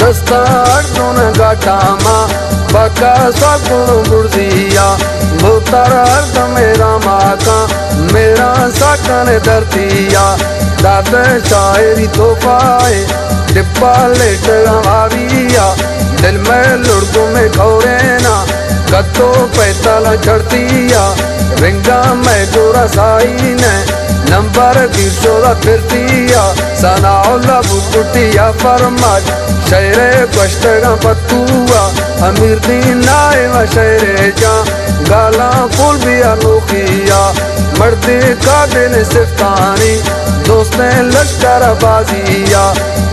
दस्ता अर्जुन घाटामा बका सगुण बुर्जिया भूतर अर्ध मेरा माका मेरा साकन धरतिया दाद शायरी तोहफाए डिब्बा लेट गवाविया दिल में लुड़को में खौरेना कत्तो पैताला चढ़तिया रिंगा में जोरा साई ने नंबर 200 फिरतिया सनाउल्ला बुकुटिया फरमाज शहरे कष्टगा पत्तुआ अमीर दीन आए व शहरे जा गाला फूल भी अनोखिया मर्दे का दिन सिफ्तानी दोस्तें लश्कर बाजिया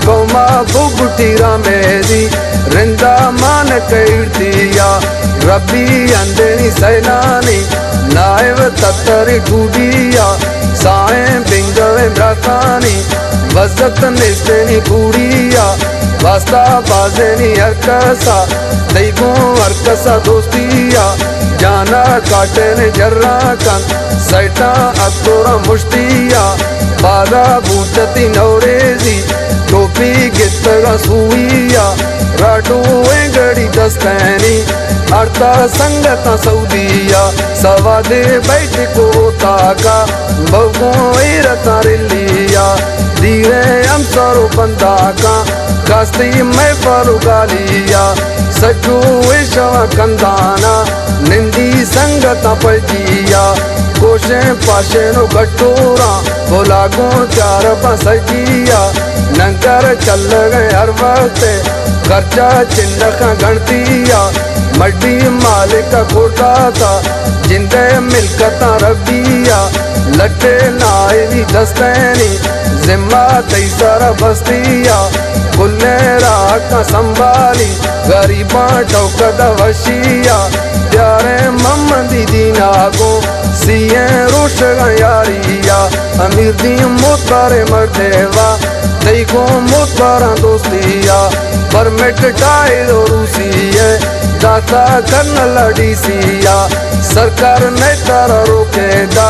कौमा बुकुटी रामेदी रिंदा मान कैरतिया रबी अंदेनी सैलानी नायव तत्तरी टूडिया साए बिंगवे ब्रातानी वजत निस्तेनी पूड़िया वास्ता बाजेनी अरकसा दैगो अरकसा दोस्तिया जाना काटे ने जर्रा कन सैटा अक्तोरा मुश्तिया बादा बूचती नौरेजी टोपी गित्तगा सुइया राडो गड़ी दस्तैनी अर्ता संगता सऊदिया सवादे बैठ को ताका बगो रता रिलिया धीरे हम सरो बंदा का कास्ती मैं फरू गालिया सजो शवा कंदाना निंदी संगता पलजिया कोशे पाशे नो गटोरा बोलागो चार बसजिया नंगर चल गए हर वक्त खर्चा चिन्ह का गणतिया मड्डी मालिक खोटा था जिंदे मिलकता रबिया लट्टे नायवी दस्तैनी जिम्मा तैसारा बस्तिया कुल्ले राका संभाली गरीबा ठोकदा वशिया प्यारे मम्मदी दीना को सीए रोश यारिया अमीर दी मोतारे मर्देवा देखो मोतारा दोस्तिया परमिट टाए दो रूसिए दाता करना लड़ी सिया सरकार ने तारा रोकेदा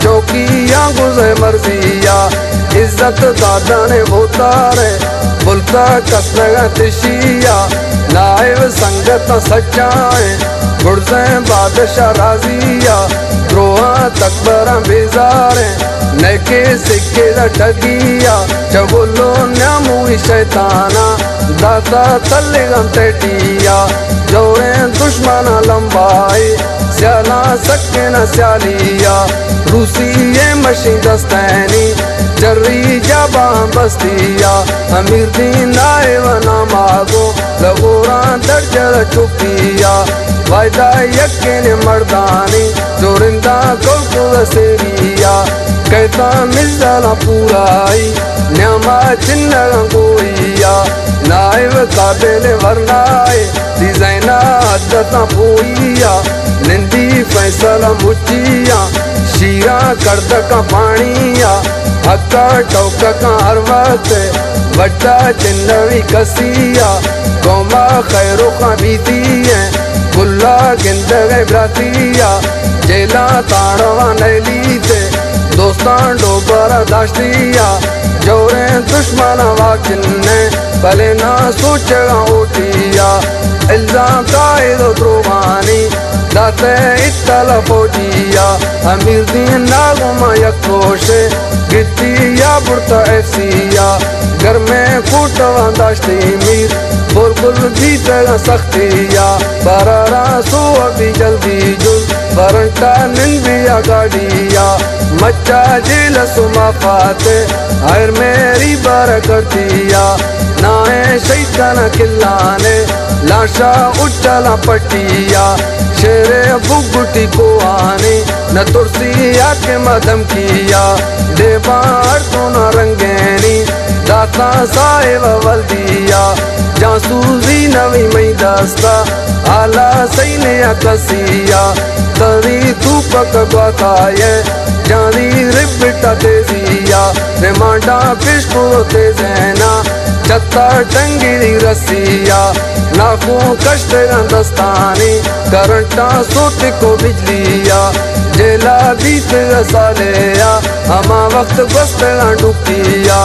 चौकिया गुजे मर्जिया इज्जत दादा ने बोतारे बुलता कसलगा तिशिया नायब संगत सच्चाए गुड़से बादशाह राजिया द्रोहा तकबरा बेजारे नेके सिक्के दा ठगिया चबुलो न्यामुई शैताना दाता तल्लेगम टेटिया जोरे दुश्मना लंबाई स्याला सके न स्यालिया रूसी ये मशी दस्तैनी जर्री जाबा बस्तिया अमीर दीन आए वना मागो लगोरा दर्जर चुपिया वायदा यकीन मर्दानी जोरिंदा को सेरिया कहता मिलना पूराई न्यामा चिन्ह गोइया नाइव काबिल वरनाए डिजाइना अदता पोइया निंदी फैसला मुचिया शीरा कर्द का पानिया हक्का टोका का हर वक्त बट्टा चिन्नवी कसिया कौमा खैरों का बीती है गुल्ला गिंदगे ब्रातिया जेला ताड़वा नैली थे दोस्तान डोबरा दाश्तिया जोरे दुश्मना वाकिन्ने भले ना सोचगा ओटिया इल्जाम कायदो द्रोवानी दाते इत्तला फौजिया अमीर दीन नागुमा यक्रोशे गिट्टिया बुरता एफसिया घर में कूटवा दाश्ती मीर बुलबुल भी तेरा सख्तिया बरारा सो अभी जल्दी जुल बरंटा निंदिया गाड़िया मच्चा जिल सुमा फाते हर मेरी बार करतिया नाए शैतान किल्लाने लाशा उच्चला पट्टिया शेरे बुगुटी को आने न तुरसिया के मदम किया देवार तो न रंगेनी दाता साहेब वल्दिया जासूसी नवी मई दस्ता आला सही ने कसिया तरी तू पक गवाए जानी रिबिटा तेजिया रिमांडा पिस्को तेजना चत्ता टंगी रसिया नाखों कष्ट दस्तानी करंटा सोत को बिजलिया जेला बीत रसालेया हमा वक्त बस्त डुकिया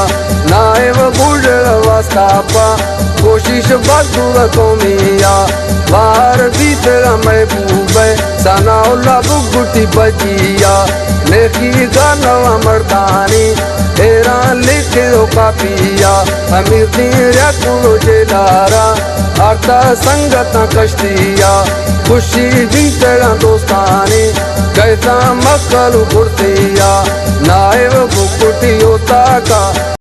नाए वो बूढ़ वास्तापा कोशिश बगदूर कौमिया बाहर भी तेरा महबूब है सनाउल्ला बुगुटी बजिया नेकी गानवा मर्दानी तेरा लिखे दो कापिया अमीर दीरा कुलो जेलारा अर्ता संगत कश्तिया खुशी भी तेरा दोस्तानी कैसा मकलू कुर्तिया नायब बुगुटी होता का